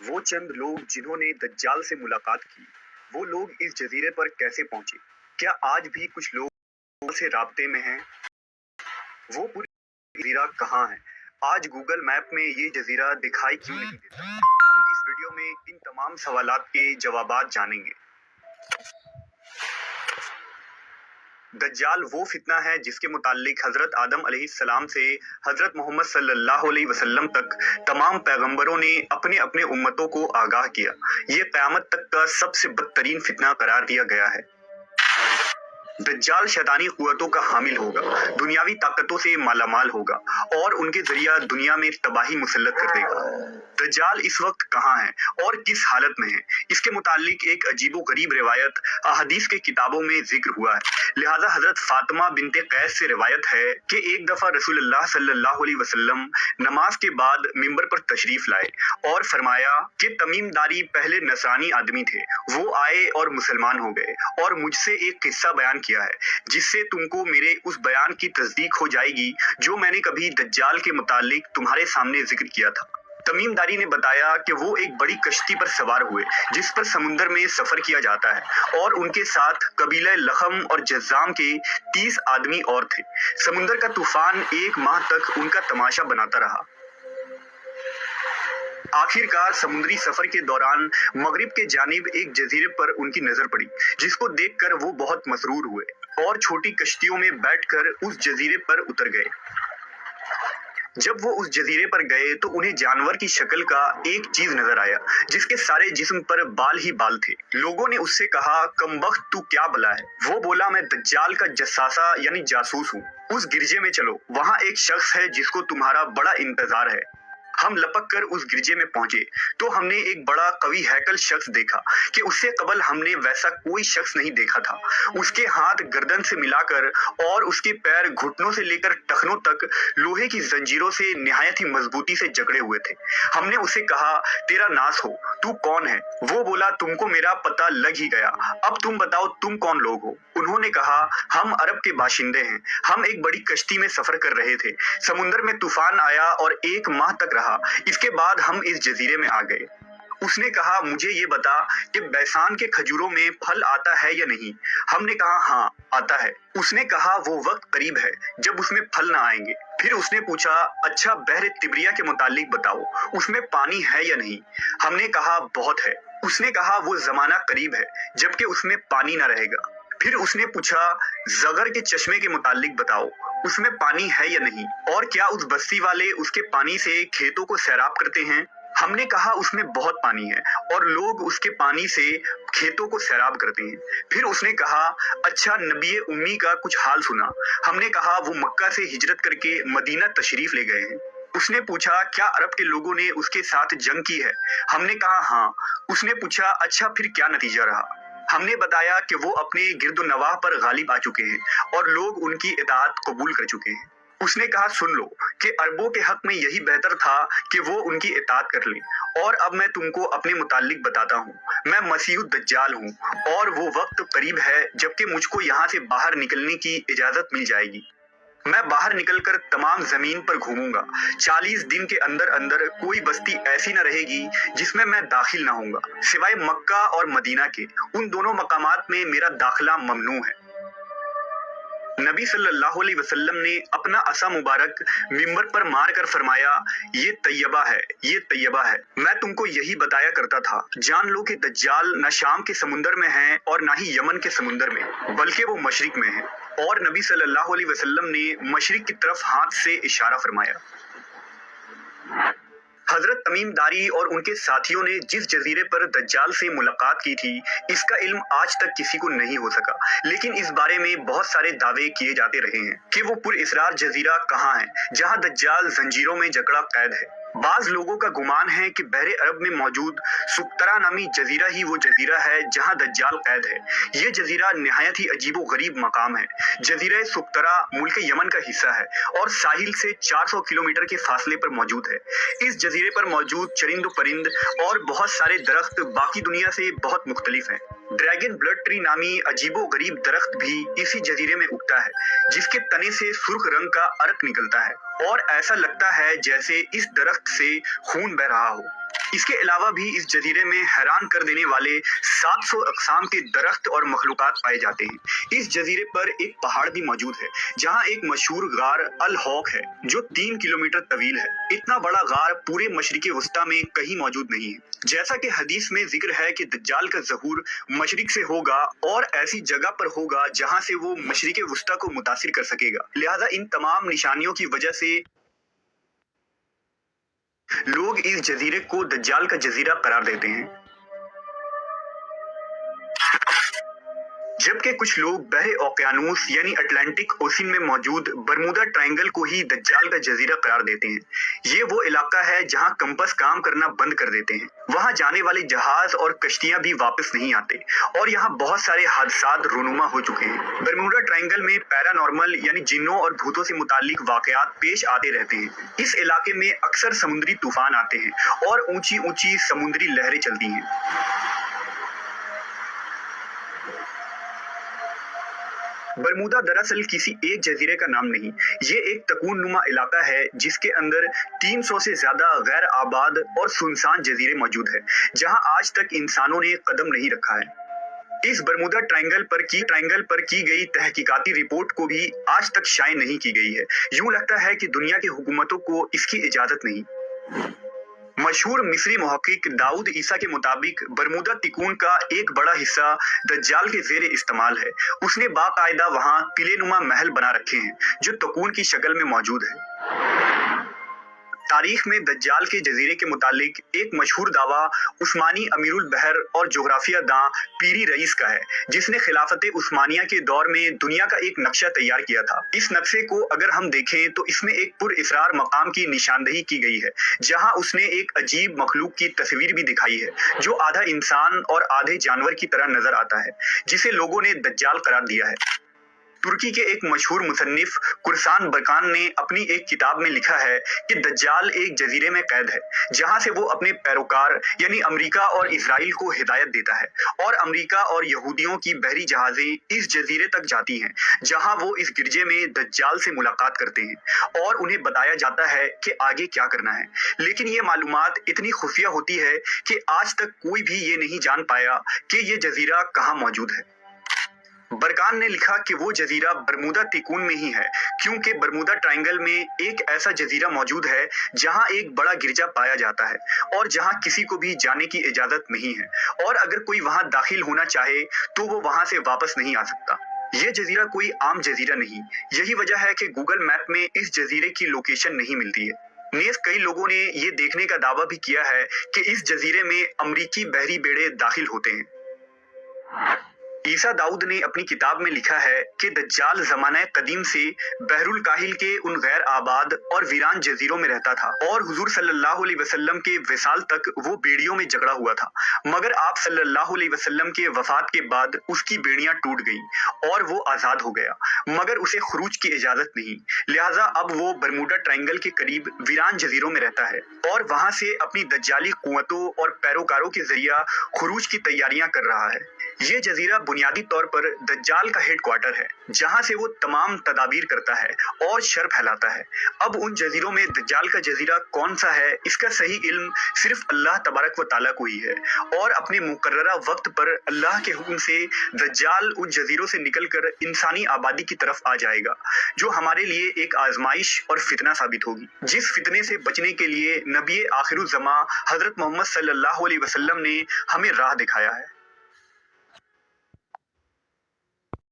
वो चंद लोग जिन्होंने दज्जाल से मुलाकात की, वो लोग इस जजीरे पर कैसे पहुंचे? क्या आज भी कुछ लोग से राब्ते में हैं? वो पूरा जजीरा कहाँ है? आज गूगल मैप में ये जजीरा दिखाई क्यों नहीं देता? हम इस वीडियो में इन तमाम सवालात के जवाबात जानेंगे। दज्जाल वो फितना है जिसके मुताल्लिक हजरत आदम अलैहिस्सलाम से हजरत मोहम्मद सल्लल्लाहु अलैहि वसल्लम तक तमाम पैगंबरों ने अपने अपने उम्मतों को आगाह किया। ये क़यामत तक का सबसे बदतरीन फितना करार दिया गया है। दज्जाल शैतानी कुव्वतों का हामिल होगा, दुनियावी ताकतों से मालामाल होगा और उनके जरिया दुनिया में तबाही मुसल्लत कर देगा। दज्जाल इस वक्त कहाँ है और किस हालत में है, इसके मुताल्लिक एक अजीबो गरीब रिवायत अहादीस के किताबों में जिक्र हुआ है। लिहाजा हजरत फातिमा बिनते कैस से रिवायत है कि एक दफा रसूलुल्लाह सल्लल्लाहु अलैहि वसल्लम नमाज के बाद मिंबर पर तशरीफ लाए और फरमाया कि तमीमदारी पहले नसरानी आदमी थे, वो आए और मुसलमान हो गए और मुझसे एक किस्सा बयान किया है जिससे तुमको मेरे उस बयान की तस्दीक हो जाएगी जो मैंने कभी दज्जाल के मुतालिक तुम्हारे सामने जिक्र किया था। तमीमदारी ने बताया कि वो एक बड़ी कश्ती पर सवार हुए जिस पर समुंदर में सफर किया जाता है और उनके साथ कबीला लखम और जज्जाम के 30 आदमी और थे। समुंदर का तूफान 1 माह तक उनका तमाशा बनाता रहा। आखिरकार समुद्री सफर के दौरान मगरिब के जानिब एक जजीरे पर उनकी नजर पड़ी जिसको देखकर वो बहुत मसरूर हुए और छोटी कश्तियों में बैठकर उस जजीरे पर उतर गए। जब वो उस जजीरे पर गए तो उन्हें जानवर की शक्ल का एक चीज नजर आया जिसके सारे जिस्म पर बाल ही बाल थे। लोगों ने उससे कहा, कमबख्त तू क्या बला है? वो बोला, मैं दज्जाल का जस्सासा यानी जासूस हूँ। उस गिरजे में चलो, वहाँ एक शख्स है जिसको तुम्हारा बड़ा इंतजार है। हम लपक कर उस गिरजे में पहुंचे तो हमने एक बड़ा कवि हैकल शख्स देखा कि उससे कबल हमने वैसा कोई शख्स नहीं देखा था। उसके हाथ गर्दन से मिलाकर और उसके पैर घुटनों से लेकर टखनों तक लोहे की जंजीरों से निहायत ही मजबूती से जकड़े हुए थे। हमने उसे कहा, तेरा नास हो, तू कौन है? वो बोला, तुमको मेरा पता लग ही गया, अब तुम बताओ तुम कौन लोग हो? उन्होंने कहा, हम अरब के बाशिंदे हैं, हम एक बड़ी कश्ती में सफर कर रहे थे, समुंदर में तूफान आया और 1 माह तक रहा, इसके बाद हम इस जजीरे में आ गए। उसने कहा, मुझे ये बता कि बैसान के खजूरों में फल आता है या नहीं? हमने कहा, हाँ आता है। उसने कहा, वो वक्त करीब है जब उसमें फल ना आएंगे। फिर उसने पूछा, अच्छा बहर तिब्रिया के मुतालिक बताओ, उसमें पानी है या नहीं? हमने कहा, बहुत है। उसने कहा, वो जमाना करीब है जबकि उसमें पानी ना रहेगा। फिर उसने पूछा, जगर के चश्मे के मुतालिक बताओ, उसमें पानी है या नहीं, और क्या उस बस्ती वाले उसके पानी से खेतों को सैराब करते हैं? हमने कहा, उसमें बहुत पानी है और लोग उसके पानी से खेतों को सैराब करते हैं। फिर उसने कहा, अच्छा नबी उम्मी का कुछ हाल सुना? हमने कहा, वो मक्का से हिजरत करके मदीना तशरीफ ले गए हैं। उसने पूछा, क्या अरब के लोगों ने उसके साथ जंग की है? हमने कहा, हाँ। उसने पूछा, अच्छा फिर क्या नतीजा रहा? हमने बताया कि वो अपने गिरदो नवाह पर गालिब आ चुके हैं और लोग उनकी इताअत कबूल कर चुके हैं। उसने कहा, सुन लो कि अरबों के हक में यही बेहतर था कि वो उनकी इताअत कर लें। और अब मैं तुमको अपने मुतालिक बताता हूँ, मैं मसीह दज्जाल हूँ और वो वक्त करीब है जबकि मुझको यहाँ से बाहर निकलने की इजाजत मिल जाएगी। मैं बाहर निकलकर तमाम जमीन पर घूमूंगा। 40 दिन के अंदर अंदर कोई बस्ती ऐसी न रहेगी जिसमें मैं दाखिल ना होऊंगा, सिवाय मक्का और मदीना के। उन दोनों मकामात में मेरा दाखिला ममनू है। नबी सल्लल्लाहु अलैहि वसल्लम ने अपना असा मुबारक मिंबर पर मार कर फरमाया, ये तैयबा है, ये तैयबा है। मैं तुमको यही बताया करता था, जान लो कि दज्जाल न शाम के समुंदर में है और ना ही यमन के समुंदर में, बल्कि वो मशरिक में है। और नबी सल्लल्लाहु अलैहि वसल्लम ने मशरिक की तरफ हाथ से इशारा फरमाया। हजरत तमीमदारी और उनके साथियों ने जिस जजीरे पर दज्जाल से मुलाकात की थी, इसका इल्म आज तक किसी को नहीं हो सका, लेकिन इस बारे में बहुत सारे दावे किए जाते रहे हैं कि वो पुरइसरार जजीरा कहाँ है जहाँ दज्जाल जंजीरों में जकड़ा कैद है। बाज लोगों का गुमान है कि बहरे अरब में मौजूद सुक्तरा नामी जजीरा ही वो जजीरा है जहाँ दज्जाल कैद है। ये जजीरा निहायत ही अजीबो गरीब मकाम है। जजीरा सुक्तरा मुल्क यमन का हिस्सा है और साहिल से 400 किलोमीटर के फासले पर मौजूद है। इस जजीरे पर मौजूद चरिंद परिंद और बहुत सारे दरख्त बाकी दुनिया से बहुत मुख्तलिफ हैं। ड्रैगन ब्लड ट्री नामी अजीबो गरीब दरख्त भी इसी जजीरे में उगता है, जिसके तने से सुर्ख रंग का अर्क निकलता है और ऐसा लगता है जैसे इस दरख्त से खून बह रहा हो। اس کے علاوہ بھی اس جزیرے میں حیران کر دینے والے 700 اقسام کے درخت اور مخلوقات پائے جاتے ہیں۔ اس جزیرے پر ایک پہاڑ بھی موجود ہے جہاں ایک مشہور غار الحوق ہے جو 3 کلومیٹر طویل ہے۔ اتنا بڑا غار پورے مشرق وسطیٰ میں کہیں موجود نہیں ہے۔ جیسا کہ حدیث میں ذکر ہے کہ دجال کا ظہور مشرق سے ہوگا اور ایسی جگہ پر ہوگا جہاں سے وہ مشرق وسطیٰ کو متاثر کر سکے گا، لہٰذا ان تمام نشانیوں کی وجہ سے لوگ اس جزیرے کو دجال کا جزیرہ قرار دیتے ہیں، جبکہ کچھ لوگ بحر اوقیانوس یعنی اٹلانٹک اوشن میں موجود برمودا ٹرائنگل کو ہی دجال کا جزیرہ قرار دیتے ہیں۔ یہ وہ علاقہ ہے جہاں کمپس کام کرنا بند کر دیتے ہیں، وہاں جانے والے جہاز اور کشتیاں بھی واپس نہیں آتے اور یہاں بہت سارے حادثات رونما ہو چکے ہیں۔ برمودا ٹرائنگل میں پیرانارمل یعنی جنوں اور بھوتوں سے متعلق واقعات پیش آتے رہتے ہیں۔ اس علاقے میں اکثر سمندری طوفان آتے ہیں اور اونچی اونچی سمندری لہریں چلتی ہیں۔ برمودا دراصل کسی ایک جزیرے کا نام نہیں، یہ ایک تکون نما علاقہ ہے جس کے اندر 300 سے زیادہ غیر آباد اور سنسان جزیرے موجود ہیں جہاں آج تک انسانوں نے قدم نہیں رکھا ہے۔ اس برمودا ٹرائنگل پر کی گئی تحقیقاتی رپورٹ کو بھی آج تک شائع نہیں کی گئی ہے۔ یوں لگتا ہے کہ دنیا کی حکومتوں کو اس کی اجازت نہیں۔ مشہور مصری محقق داؤد عیسیٰ کے مطابق برمودا تکون کا ایک بڑا حصہ دجال کے زیر استعمال ہے۔ اس نے باقاعدہ وہاں قلعے نما محل بنا رکھے ہیں جو تکون کی شکل میں موجود ہے۔ تاریخ میں دجال کے جزیرے کے متعلق ایک مشہور دعویٰ عثمانی امیر البحر اور جغرافیہ داں پیری رئیس کا ہے جس نے خلافت عثمانیہ کے دور میں دنیا کا ایک نقشہ تیار کیا تھا۔ اس نقشے کو اگر ہم دیکھیں تو اس میں ایک پر اسرار مقام کی نشاندہی کی گئی ہے جہاں اس نے ایک عجیب مخلوق کی تصویر بھی دکھائی ہے جو آدھا انسان اور آدھے جانور کی طرح نظر آتا ہے، جسے لوگوں نے دجال قرار دیا ہے۔ ترکی کے ایک مشہور مصنف قرسان برکان نے اپنی ایک کتاب میں لکھا ہے کہ دجال ایک جزیرے میں قید ہے جہاں سے وہ اپنے پیروکار یعنی امریکہ اور اسرائیل کو ہدایت دیتا ہے، اور امریکہ اور یہودیوں کی بحری جہازیں اس جزیرے تک جاتی ہیں جہاں وہ اس گرجے میں دجال سے ملاقات کرتے ہیں اور انہیں بتایا جاتا ہے کہ آگے کیا کرنا ہے۔ لیکن یہ معلومات اتنی خفیہ ہوتی ہے کہ آج تک کوئی بھی یہ نہیں جان پایا کہ یہ جزیرہ کہاں موجود ہے۔ برکان نے لکھا کہ وہ جزیرہ برمودا تکون میں ہی ہے کیونکہ برمودا ٹرائنگل میں ایک ایسا جزیرہ موجود ہے جہاں ایک بڑا گرجا پایا جاتا ہے اور جہاں کسی کو بھی جانے کی اجازت نہیں ہے، اور اگر کوئی وہاں داخل ہونا چاہے تو وہ وہاں سے واپس نہیں آ سکتا۔ یہ جزیرہ کوئی عام جزیرہ نہیں، یہی وجہ ہے کہ گوگل میپ میں اس جزیرے کی لوکیشن نہیں ملتی ہے۔ نیز کئی لوگوں نے یہ دیکھنے کا دعویٰ بھی کیا ہے کہ اس جزیرے میں امریکی بحری بیڑے داخل ہوتے ہیں۔ عیسیٰ داؤد نے اپنی کتاب میں لکھا ہے کہ دجال زمانہ قدیم سے بحر الکاہل کے ان غیر آباد اور ویران جزیروں میں رہتا تھا، اور حضور صلی اللہ علیہ وسلم کے وصال تک وہ بیڑیوں میں جکڑا ہوا تھا، مگر آپ صلی اللہ علیہ وسلم کے وفات کے بعد اس کی بیڑیاں ٹوٹ گئیں اور وہ آزاد ہو گیا، مگر اسے خروج کی اجازت نہیں، لہٰذا اب وہ برمودا ٹرائنگل کے قریب ویران جزیروں میں رہتا ہے اور وہاں سے اپنی دجالی قوتوں اور پیروکاروں کے ذریعہ خروج کی تیاریاں کر رہا ہے۔ یہ جزیرہ بنیادی طور پر دجال کا ہیڈ کوارٹر ہے جہاں سے وہ تمام تدابیر کرتا ہے اور شر پھیلاتا ہے۔ اب ان جزیروں میں دجال کا جزیرہ کون سا ہے اس کا صحیح علم صرف اللہ تبارک و تعالیٰ کو ہی ہے، اور اپنے مقررہ وقت پر اللہ کے حکم سے دجال ان جزیروں سے نکل کر انسانی آبادی کی طرف آ جائے گا جو ہمارے لیے ایک آزمائش اور فتنہ ثابت ہوگی، جس فتنے سے بچنے کے لیے نبی آخر الزماں حضرت محمد صلی اللہ علیہ وسلم نے ہمیں راہ دکھایا ہے۔